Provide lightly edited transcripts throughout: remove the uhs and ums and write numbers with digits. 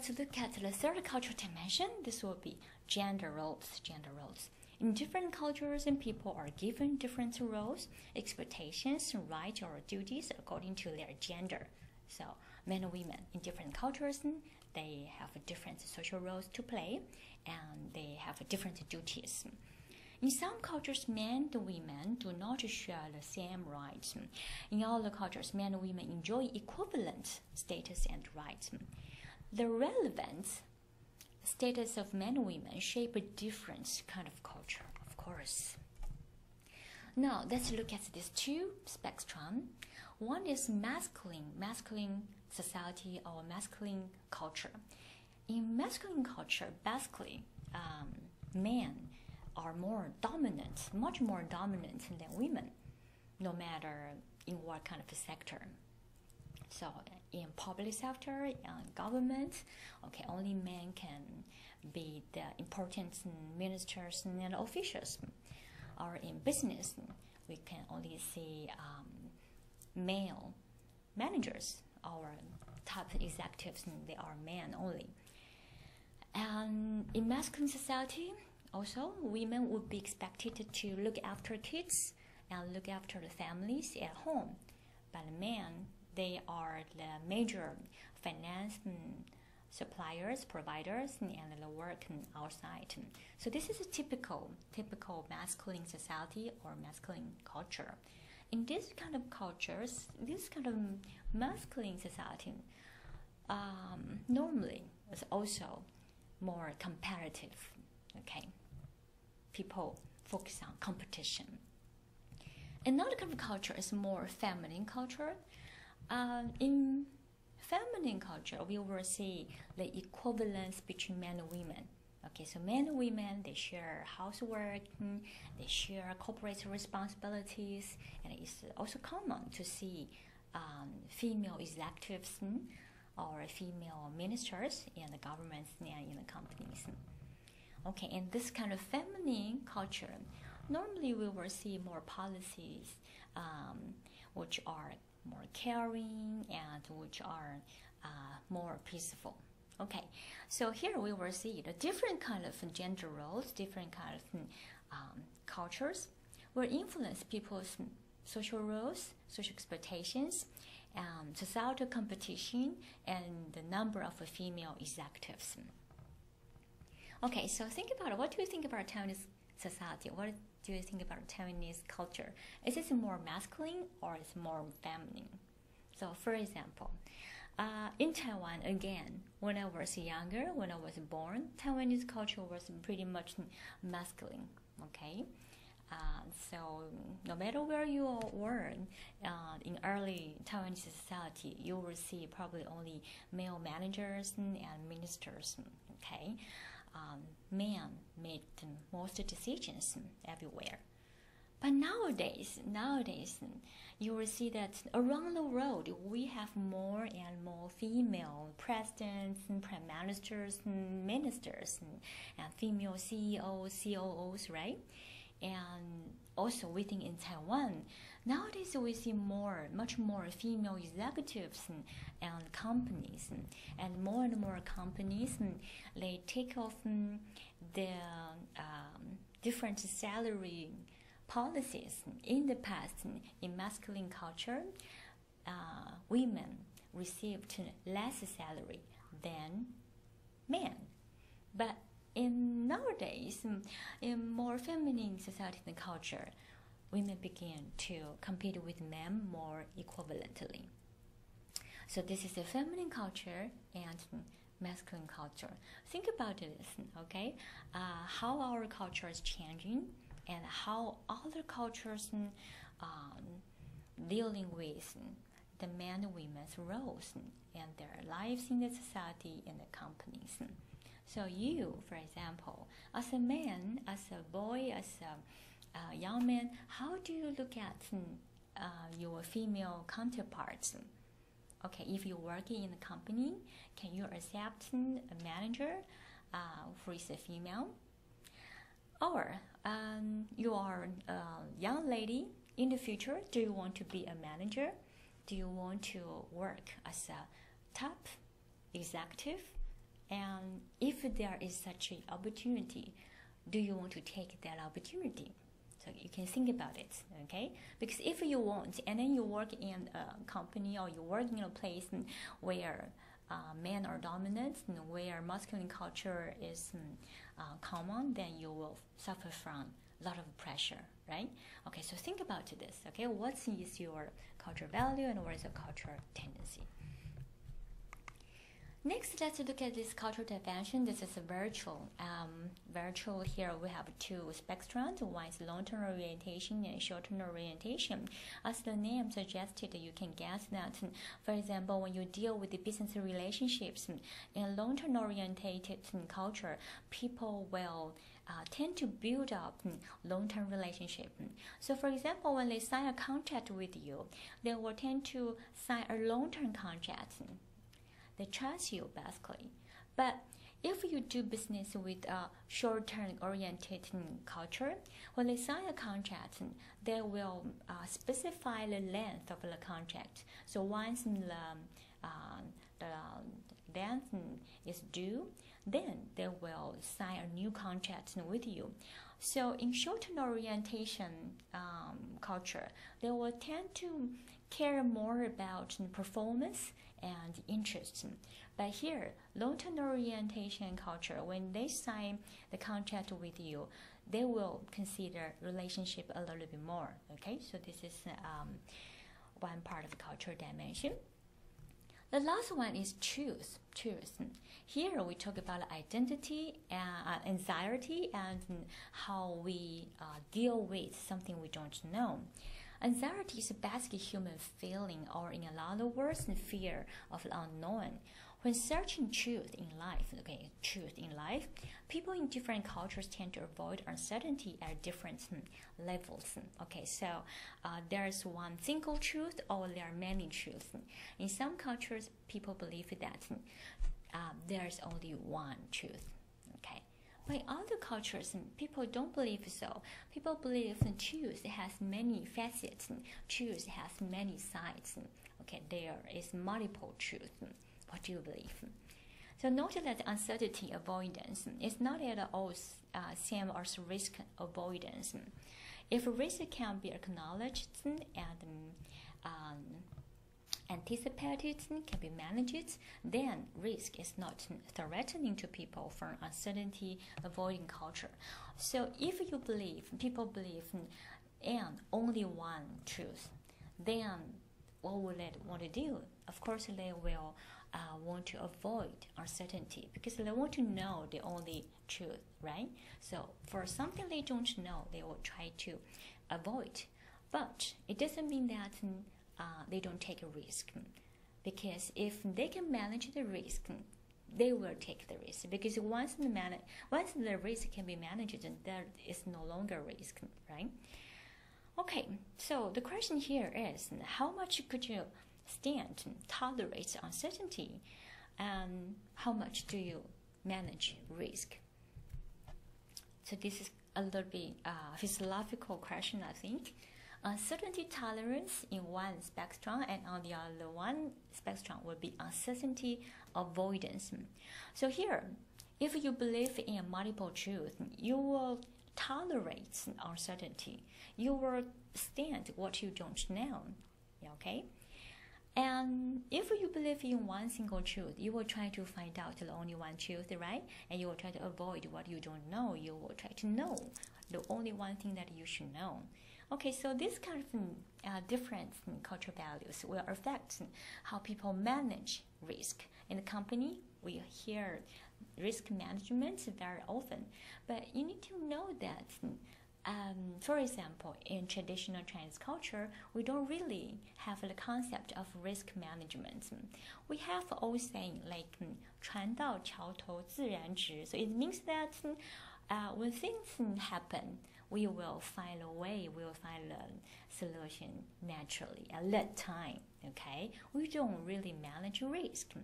let's look at the third cultural dimension. This will be gender roles. Gender roles. In different cultures, and people are given different roles, expectations, rights, or duties according to their gender. So, men and women in different cultures, they have different social roles to play, and they have different duties. In some cultures, men and women do not share the same rights. In other cultures, men and women enjoy equivalent status and rights. The relevant status of men and women shape a different kind of culture, of course. Now, let's look at these two spectrums. One is masculine society or masculine culture. In masculine culture, basically, men are more dominant, much more dominant than women, no matter in what kind of a sector. So in public sector, government, okay, only men can be the important ministers and officials. Or in business, we can only see male managers or top executives, they are men only. And in masculine society, also, women would be expected to look after kids and look after the families at home. But men, they are the major finance suppliers, providers, and the work outside. So this is a typical masculine society or masculine culture. In this kind of cultures, this kind of masculine society normally is also more competitive. Okay, people focus on competition. Another kind of culture is more feminine culture. In feminine culture, we will see the equivalence between men and women. Okay, so men and women, they share housework, they share corporate responsibilities, and it's also common to see female executives or female ministers in the governments and in the companies. Okay, in this kind of feminine culture, normally we will see more policies which are more caring and which are more peaceful. Okay, so here we will see the different kind of gender roles, different kind of cultures will influence people's social roles, social expectations, societal competition, and the number of female executives. Okay, so think about it. What do you think about Taiwanese society? What do you think about Taiwanese culture? Is it more masculine or is it more feminine? So, for example, in Taiwan, again, when I was younger, when I was born, Taiwanese culture was pretty much masculine, okay? So no matter where you were in early Taiwanese society, you will see probably only male managers and ministers, okay? Men made most decisions everywhere. But nowadays, you will see that around the world, we have more and more female presidents and prime ministers and ministers and female CEOs, COOs, right? And also within in Taiwan, nowadays we see much more female executives and companies, and more companies, they take off the different salary policies. In the past, in masculine culture, women received less salary than men. But in nowadays, in more feminine society and culture, women begin to compete with men more equivalently. So this is a feminine culture and masculine culture. Think about this, okay? How our culture is changing and how other cultures dealing with the men and women's roles and their lives in the society and the companies. So you, for example, as a man, as a boy, as a young man, how do you look at your female counterparts? Okay, if you're working in a company, can you accept a manager who is a female? Or you are a young lady in the future, do you want to be a manager? Do you want to work as a top executive And if there is such an opportunity, do you want to take that opportunity? So you can think about it, okay? Because if you want, and then you work in a company or you work in a place where men are dominant and where masculine culture is common, then you will suffer from a lot of pressure, right? Okay, so think about this, okay? What is your cultural value and what is your cultural tendency? Next, let's look at this cultural dimension. This is a virtual. Virtual here we have two spectrums. One is long-term orientation and short-term orientation. As the name suggested, you can guess that, for example, when you deal with the business relationships in long-term orientated culture, people will tend to build up long-term relationship. So, for example, when they sign a contract with you, they will tend to sign a long-term contract. They trust you basically. But if you do business with a short-term oriented culture, when they sign a contract, they will specify the length of the contract. So once the length is due, then they will sign a new contract with you. So in short-term orientation culture, they will tend to care more about performance and interests. But here, long-term orientation culture, when they sign the contract with you, they will consider relationship a little bit more. Okay, so this is one part of the cultural dimension. The last one is truth. Here we talk about identity, anxiety, and how we deal with something we don't know. Anxiety is a basic human feeling, or in other words, fear of the unknown. When searching truth in life, people in different cultures tend to avoid uncertainty at different levels. Okay, so there's one single truth, or there are many truths. In some cultures, people believe that there's only one truth. Okay. By other cultures, people don't believe so. People believe truth has many facets. Truth has many sides. Okay, there is multiple truth. What do you believe? So note that uncertainty avoidance is not at all same as risk avoidance. If risk can be acknowledged and anticipated, can be managed, then risk is not threatening to people from uncertainty avoiding culture. So if people believe in only one truth, then what will they want to do? Of course, they will want to avoid uncertainty because they want to know the only truth, right? So for something they don't know, they will try to avoid. But it doesn't mean that they don't take a risk, because if they can manage the risk, they will take the risk, because once the risk can be managed, then there is no longer risk, right? Okay, so the question here is, how much could you tolerate uncertainty, and how much do you manage risk? So this is a little bit philosophical question, I think. Uncertainty tolerance in one spectrum, and on the other one spectrum would be uncertainty avoidance. So here, if you believe in multiple truth, you will tolerate uncertainty. You will stand what you don't know. Okay? And if you believe in one single truth, you will try to find out the only one truth, right? And you will try to avoid what you don't know. You will try to know the only one thing that you should know. Okay, so this kind of difference in cultural values will affect how people manage risk. In the company, we hear risk management very often, but you need to know that, for example, in traditional Chinese culture, we don't really have the concept of risk management. We have always saying like 船到桥头自然直. So it means that when things happen, we will find a way, we will find a solution naturally at that time, okay? We don't really manage risk.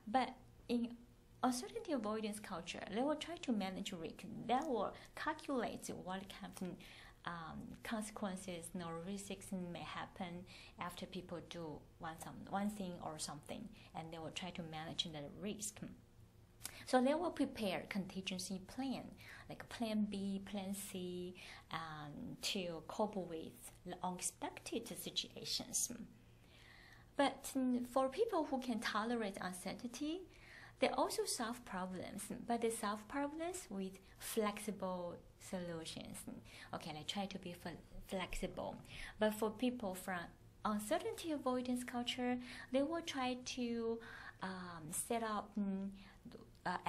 But in uncertainty avoidance culture, they will try to manage risk. They will calculate what kind of consequences or risks may happen after people do one thing or something, and they will try to manage the risk. So they will prepare contingency plan, like plan B, plan C, to cope with the unexpected situations. But for people who can tolerate uncertainty, they also solve problems, but they solve problems with flexible solutions. Okay, they try to be flexible. But for people from uncertainty avoidance culture, they will try to set up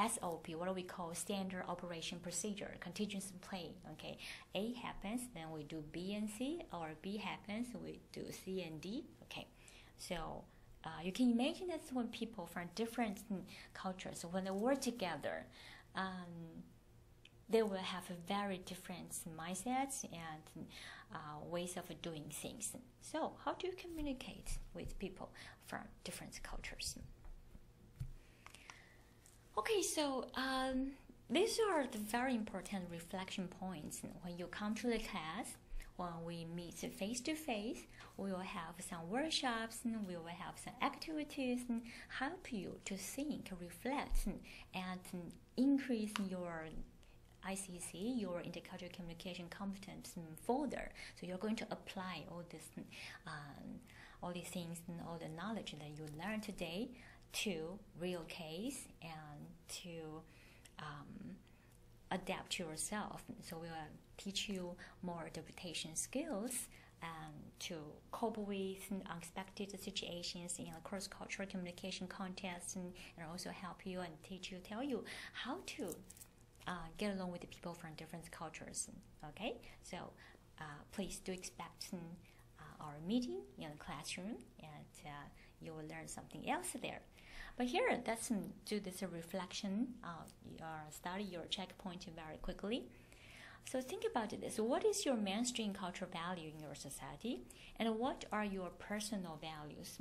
SOP, what we call standard operation procedure, contingency plan. Okay, A happens, then we do B and C, or B happens, we do C and D. Okay, so you can imagine that when people from different cultures, when they work together, they will have a very different mindsets and ways of doing things. So how do you communicate with people from different cultures? Okay, so these are the very important reflection points when you come to the class. When we meet face-to-face, we will have some workshops, we will have some activities, help you to think, reflect, and increase your ICC, your intercultural communication competence further. So you're going to apply all these things and all the knowledge that you learned today to real case and to adapt yourself. So we will teach you more adaptation skills and to cope with unexpected situations in a cross-cultural communication context, and also help you and tell you how to get along with the people from different cultures. Okay, so please do expect our meeting in the classroom, and you will learn something else there. But here, let's do this reflection, study your checkpoint very quickly. So think about this. What is your mainstream cultural value in your society? And what are your personal values?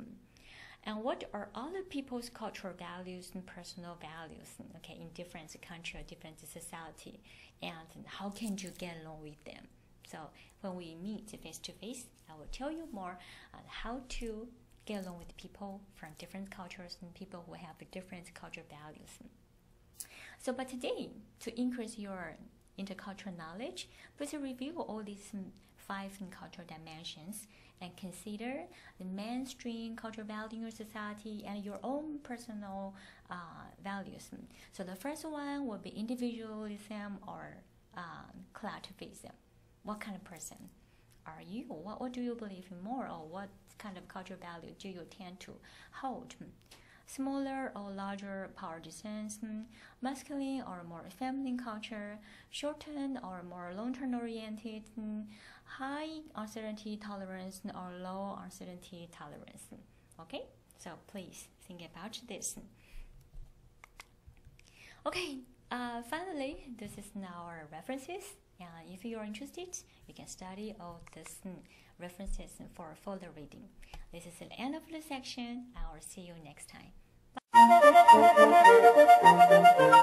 And what are other people's cultural values and personal values, okay, in different country or different society? And how can you get along with them? So when we meet face-to-face, I will tell you more on how to get along with people from different cultures and people who have different cultural values. So, but today, to increase your intercultural knowledge, please review all these 5 cultural dimensions and consider the mainstream cultural value in your society and your own personal values. So the first one will be individualism or collectivism. What kind of person are you? What do you believe in more, or what kind of cultural value do you tend to hold? Smaller or larger power distance, masculine or more feminine culture, short-term or more long-term oriented, high uncertainty tolerance or low uncertainty tolerance. Okay, so please think about this. Okay, finally, this is now our references. And if you are interested, you can study all these references for further reading. This is the end of the section. I will see you next time. Bye.